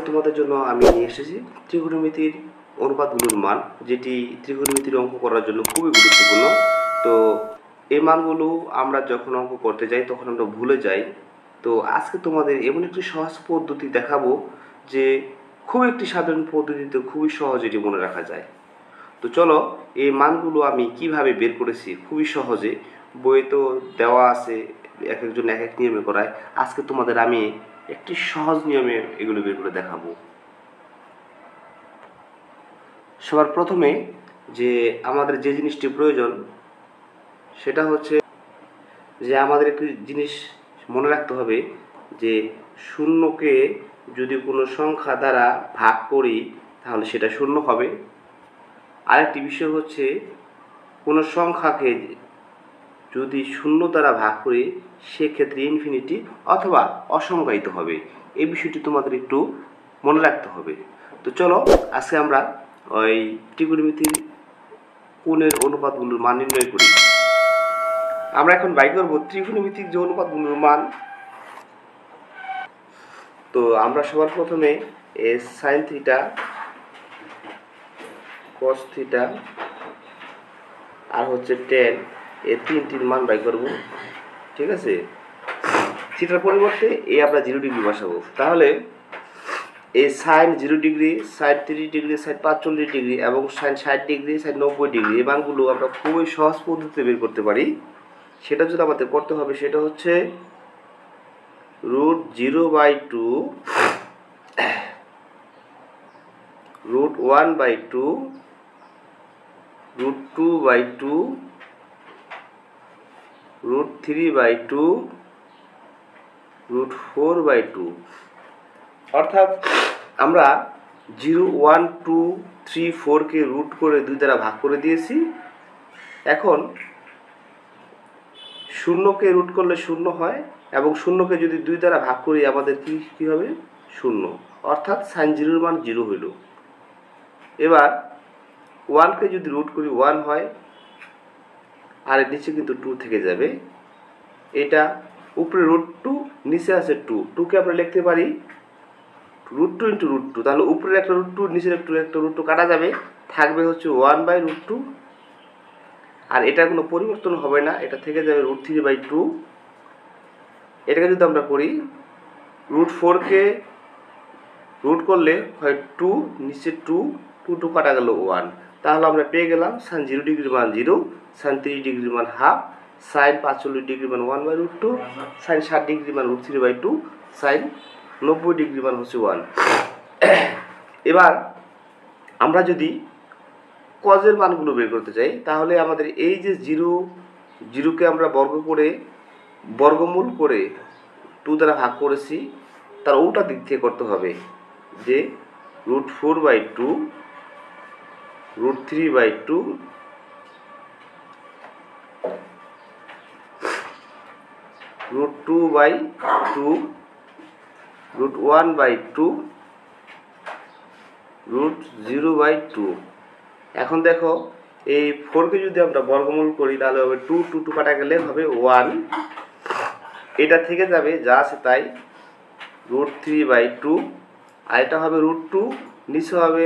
তোমাদের জন্য আমি নিয়ে এসেছি ত্রিকোণমিতির অনুপাতগুলোর মান, যেটি ত্রিকোণমিতির অঙ্ক করার জন্য খুবই গুরুত্বপূর্ণ। তো এই মানগুলো আমরা যখন অঙ্ক করতে যাই তখন আমরা ভুলে যাই। তো আজকে তোমাদের এমন একটি সহজ পদ্ধতি দেখাবো যে খুব একটি সাধারণ পদ্ধতিতে খুবই সহজ এটি মনে রাখা যায়। তো চলো এই মানগুলো আমি কিভাবে বের করেছি খুবই সহজে, বইয়ে তো দেওয়া আছে, এক একজন এক এক নিয়মে করায়। আজকে তোমাদের আমি একটি সহজ নিয়মে এগুলো বের করে দেখাবো। সবার প্রথমে যে আমাদের যে জিনিসটি প্রয়োজন সেটা হচ্ছে যে আমাদের একটি জিনিস মনে রাখতে হবে যে শূন্যকে যদি কোনো সংখ্যা দ্বারা ভাগ করি তাহলে সেটা শূন্য হবে। আরেকটি বিষয় হচ্ছে কোনো সংখ্যাকে যদি শূন্য দ্বারা ভাগ করি সেক্ষেত্রে ইনফিনিটি অথবা অসংজ্ঞায়িত হবে। এই বিষয়টি তোমাদের একটু মনে রাখতে হবে। তো চলো আজকে আমরা ওই ত্রিকোণমিতির কোণের অনুপাতগুলোর মান নির্ণয় করি। আমরা এখন বাই করব ত্রিকোণমিতিক যে অনুপাতগুলোর মান। তো আমরা সবার প্রথমে সাইন থিটা, কস থিটা আর হচ্ছে টেন, এই তিনটির মান বাই করব। ঠিক আছে, থিটার পরিবর্তে আমরা 0 ডিগ্রি বসাবো। তাহলে এই sine 0 degree, sine 30 degree, sine 45 degree এবং সাইন 60 ডিগ্রি, সাইন 90 ডিগ্রি এই মানগুলো আমরা খুবই সহজ পদ্ধতিতে বের করতে পারি। সেটা যদি আমাদের করতে হবে সেটা হচ্ছে √0/2 √1/2 √2/2 √3/2 √4/2। অর্থাৎ আমরা 0, 1, 2, 3, 4কে রুট করে 2 দ্বারা ভাগ করে দিয়েছি। এখন শূন্যকে রুট করলে শূন্য হয় এবং শূন্যকে যদি 2 দ্বারা ভাগ করি আমাদের কি হবে? শূন্য। অর্থাৎ সাইন 0 এর মান 0 হইল। এবার 1কে যদি রুট করি 1 হয়, আর এর নিচে কিন্তু 2 থেকে যাবে। এটা উপরে √2, নিচে আছে 2, 2কে আমরা লিখতে পারি √2 × √2। তাহলে উপরের একটা √2 নিচের একটা √2 কাটা যাবে, থাকবে হচ্ছে 1/√2। আর এটা কোনো পরিবর্তন হবে না, এটা থেকে যাবে √3/2। এটাকে যদি আমরা করি √4কে রুট করলে হয় 2, নিচে 2, 2 কাটা গেল 1। তাহলে আমরা পেয়ে গেলাম সাইন 0 ডিগ্রির মান 0, সাইন 30 ডিগ্রির মান হাফ, সাইন 45 ডিগ্রির মান 1/√2, সাইন 60 ডিগ্রির মান √3/2, সাইন 90 ডিগ্রির মান হচ্ছে 1। এবার আমরা যদি কজের মানগুলো বের করতে চাই তাহলে আমাদের এই যে 0কে আমরা বর্গমূল করে 2 দ্বারা ভাগ করেছি তার উল্টা দিক থেকে করতে হবে, যে √4/2 √3/2 √2/2 √1/2 √0/2। এখন দেখো এই 4কে যদি আমরা বর্গমূল করি তাহলে হবে 2 কাটা গেলে হবে 1। এটা থেকে যাবে যা আছে তাই √3/2, আর এটা হবে √2, নিচে হবে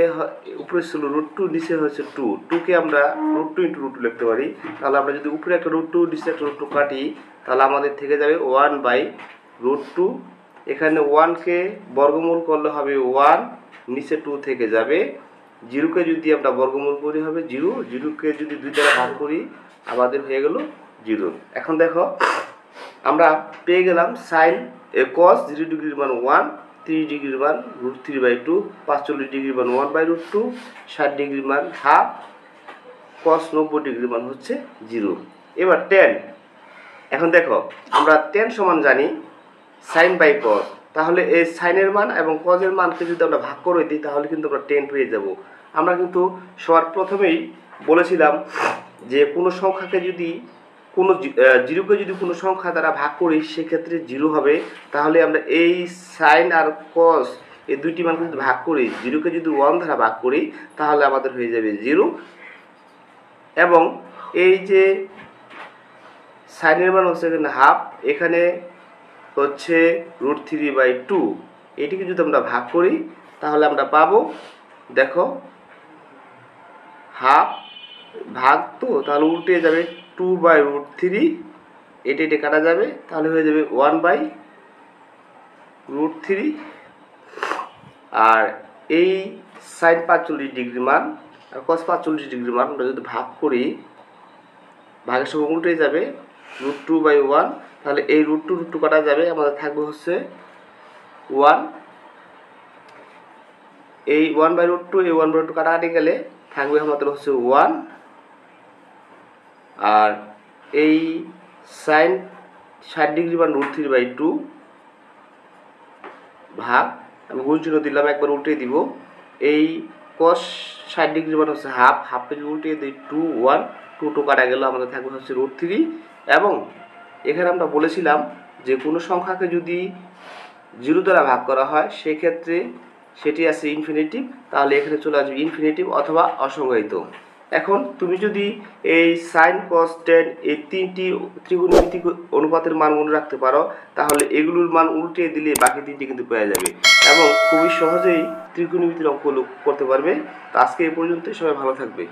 উপরে ছিল √2, নিচে হচ্ছে 2কে আমরা √2 × √2 লিখতে পারি। তাহলে আমরা যদি উপরে একটা √2 নিচে একটা √2 কাটি তাহলে আমাদের থেকে যাবে 1/√2। এখানে 1কে বর্গমূল করলে হবে 1, নিচে 2 থেকে যাবে। 0কে যদি আমরা বর্গমূল করি হবে 0, 0কে যদি 2 দ্বারা ভাগ করি আমাদের হয়ে গেল 0। এখন দেখো আমরা পেয়ে গেলাম সাইন cos 0 ডিগ্রির মান 1, 30 ডিগ্রির মান √3/2, 45 ডিগ্রির মান 1/√2, 60 ডিগ্রির মান হাফ, cos 90 ডিগ্রির মান হচ্ছে 0। এবার tan, এখন দেখো আমরা tan সমান জানি সাইন বাই cos। তাহলে এই সাইনের মান এবং কজের মানকে যদি আমরা ভাগ করে দিই তাহলে কিন্তু আমরা tan পেয়ে যাব। আমরা কিন্তু সবার প্রথমেই বলেছিলাম যে কোনো সংখ্যাকে যদি কোনো 0কে যদি কোনো সংখ্যা দ্বারা ভাগ করি সেক্ষেত্রে 0 হবে। তাহলে আমরা এই সাইন আর কস এই দুইটি মানকে যদি ভাগ করি, 0কে যদি 1 দ্বারা ভাগ করি তাহলে আমাদের হয়ে যাবে 0। এবং এই যে সাইনের মান হচ্ছে এখানে হাফ, এখানে হচ্ছে √3/2, এটিকে যদি আমরা ভাগ করি তাহলে আমরা পাবো, দেখো হাফ ভাগ তো তাহলে উল্টে যাবে 2/√3, এটা কাটা যাবে, তাহলে হয়ে যাবে 1/√3। আর এই sin 45 ডিগ্রি মান আর cos 45 ডিগ্রি মান আমরা যদি ভাগ করি, ভাগের সময় উল্টে যাবে √2/1, তাহলে এই √2 কাটা যাবে, আমাদের থাকবে হচ্ছে 1। এই 1/√2 এই 1/2 কাটাকাটি গেলে থাকবে আমাদের হচ্ছে 1। আর এই sin 60 ডিগ্রি মান √3/2 ভাগ, আমি গুণ চিহ্ন দিলাম, একবার উল্টে দিব। এই cos 60 ডিগ্রি মান হচ্ছে হাফ, হাফকে যদি উল্টে দিই 2 1, 2 কাটা গেল, আমাদের থাকবে হচ্ছে √3। এবং এখানে আমরা বলেছিলাম যে কোনো সংখ্যাকে যদি 0 দ্বারা ভাগ করা হয় সেক্ষেত্রে সেটি আছে ইনফিনিটিভ, তাহলে এখানে চলে আসবে ইনফিনিটিভ অথবা অসংজ্ঞায়িত। এখন তুমি যদি এই সাইন কস টেন এই তিনটি ত্রিকোণমিতিক অনুপাতের মান মনে রাখতে পারো, তাহলে এগুলোর মান উল্টে দিলে বাকি তিনটি কিন্তু পেয়ে যাবে এবং খুবই সহজেই ত্রিকোণমিতির অঙ্কগুলো করতে পারবে। তো আজকে এই পর্যন্তই, সবাই ভালো থাকবে।